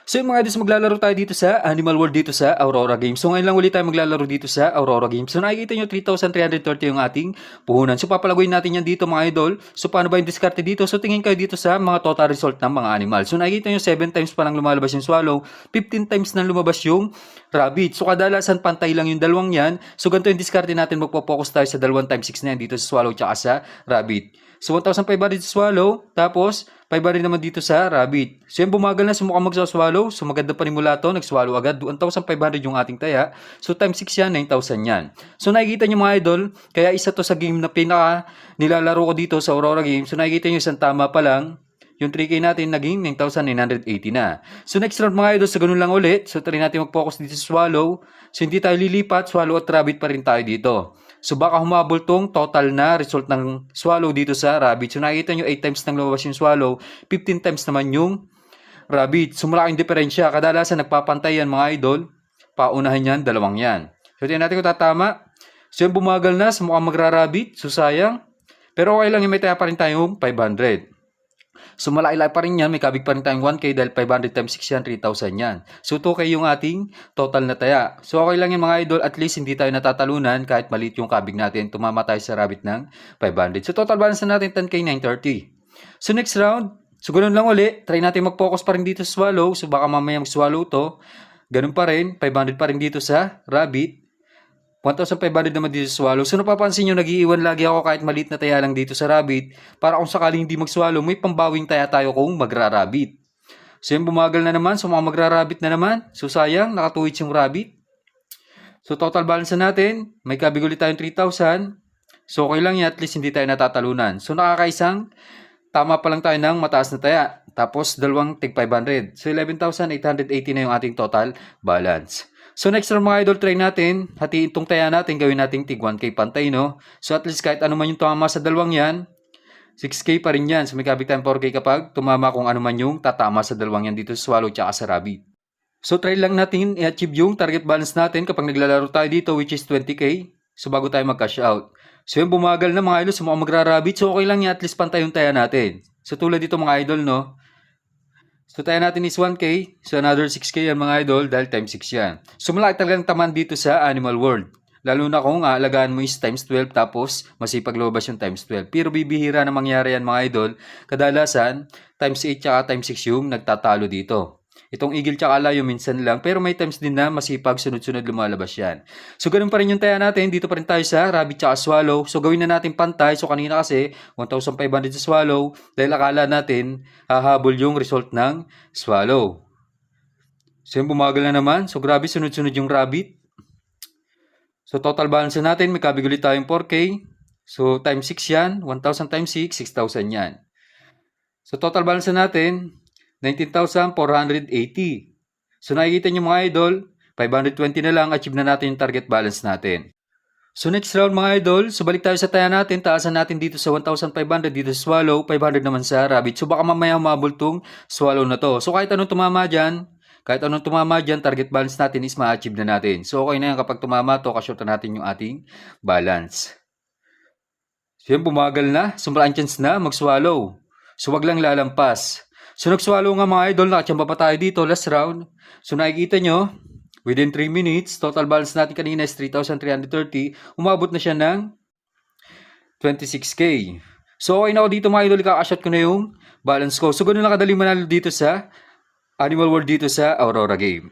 So yung mga idol, maglalaro tayo dito sa Animal World dito sa Aurora Games. So ngayon lang ulit tayo maglalaro dito sa Aurora Games. So nakikita nyo 3,330 yung ating puhunan. So papalaguin natin yan dito mga idol. So paano ba yung diskarte dito? So tingin kayo dito sa mga total result ng mga animal. So nakikita nyo 7 times pa lang lumalabas yung swallow, 15 times na lumabas yung rabbit. So kadalasan pantay lang yung dalawang yan. So ganito yung diskarte natin, magpo-focus tayo sa dalawang times 6 na yan dito sa swallow tsaka sa rabbit. So 1,500 sa swallow, tapos 500 naman dito sa rabbit. So yan, bumagal na, sumukhang magsaswallow. So maganda pa rin mula to, nagswallow agad. 1,500 yung ating taya. So times 6 yan, 9,000 yan. So nakikita nyo mga idol, kaya isa to sa game na pinaka nilalaro ko dito sa Aurora Games. So nakikita nyo isang tama pa lang, yung 3K natin naging 9,980 na. So next round mga idol, sa ganun lang ulit. So try natin mag-focus dito sa swallow. So hindi tayo lilipat, swallow at rabbit pa rin tayo dito. So baka humabol tong total na result ng swallow dito sa rabbit. So nakikita nyo 8 times nang lumabas yung swallow, 15 times naman yung rabbit. So malaking diferensya. Kadalasan nagpapantay yan mga idol. Paunahin yan, dalawang yan. So tingnan natin kung tatama. So yung bumagal na, mukhang magra-rabbit. So sayang. Pero okay lang yung may taya pa rin tayong 500. So malaki-laki pa rin yan, may kabig pa rin tayong 1K dahil 500 times 6 yan, 3,000 yan. So 2K yung ating total na taya. So okay lang yung mga idol, at least hindi tayo natatalunan kahit maliit yung kabig natin. Tumama tayo sa rabbit ng 500. So total balance na natin 10K 930. So next round, so ganun lang uli, try natin mag-focus pa rin dito sa swallow. So baka mamaya mag-swallow to. Ganun pa rin, 500 pa rin dito sa rabbit. 1,500 naman dito sa swallow. So napapansin nyo, nag-iiwan lagi ako kahit maliit na taya lang dito sa rabbit. Para kung sakaling hindi mag-swallow, may pambawing taya tayo kung magra-rabbit. So yung bumagal na naman, so mga magra-rabbit na naman. So sayang, nakatuwits yung rabbit. So total balance na natin, may kabig ulit tayong 3,000. So okay lang yan, at least hindi tayo natatalunan. So nakakaisang, tama pa lang tayo ng mataas na taya. Tapos dalawang tig 500. So 11,880 na yung ating total balance. So next round mga idol, try natin, hatiin itong taya natin, gawin natin tig 1K pantay, no? So at least kahit ano man yung tumama sa dalawang yan, 6K pa rin yan. So may kabig tayong 4K kapag tumama kung ano man yung tatama sa dalawang yan dito sa swallow tsaka sa rabbit. So try lang natin i-achieve yung target balance natin kapag naglalaro tayo dito, which is 20K. So bago tayo mag-cash out. So yung bumagal na mga idol, so mukhang magra-rabbit. So okay lang yan, at least pantay yung taya natin. So tulad dito mga idol, no? So tayo natin is 1K. So another 6K yan mga idol dahil times 6 yan. So malaki talagang taman dito sa Animal World. Lalo na kung aalagaan mo is times 12 tapos masipag lumabas yung times 12. Pero bibihira na mangyari yan mga idol. Kadalasan times 8 tsaka times 6 yung nagtatalo dito. Itong eagle tsaka layo minsan lang, pero may times din na masipag sunod-sunod lumalabas yan. So ganun pa rin yung taya natin, dito pa rin tayo sa rabbit tsaka swallow. So gawin na natin pantay. So kanina kasi 1,500 sa swallow dahil akala natin hahabol yung result ng swallow. So yung bumagal na naman. So grabe, sunod-sunod yung rabbit. So total balance natin, may kabig ulit tayong 4K. So times 6 yan, 1,000 times 6, 6,000 yan. So total balance natin, 19,480. So nakikita nyo mga idol, 520 na lang, achieve na natin yung target balance natin. So next round mga idol, so balik tayo sa taya natin, taasan natin dito sa 1,500 dito sa swallow, 500 naman sa rabbit. So baka mamaya humabol tong swallow na to. So kahit anong tumama dyan, target balance natin is ma-achieve na natin. So okay na yan kapag tumama to, kasyota natin yung ating balance. So yan, bumagal na, so malaking chance na mag-swallow. So wag lang lalampas. So nag-swallow nga mga idol, nakachamba pa tayo dito last round. So nakikita nyo, within 3 minutes, total balance natin kanina is 3,330. Umabot na siya ng 26K. So okay na ako dito mga idol, kakashot ko na yung balance ko. So ganun lang kadali manalo dito sa Animal World dito sa Aurora Game.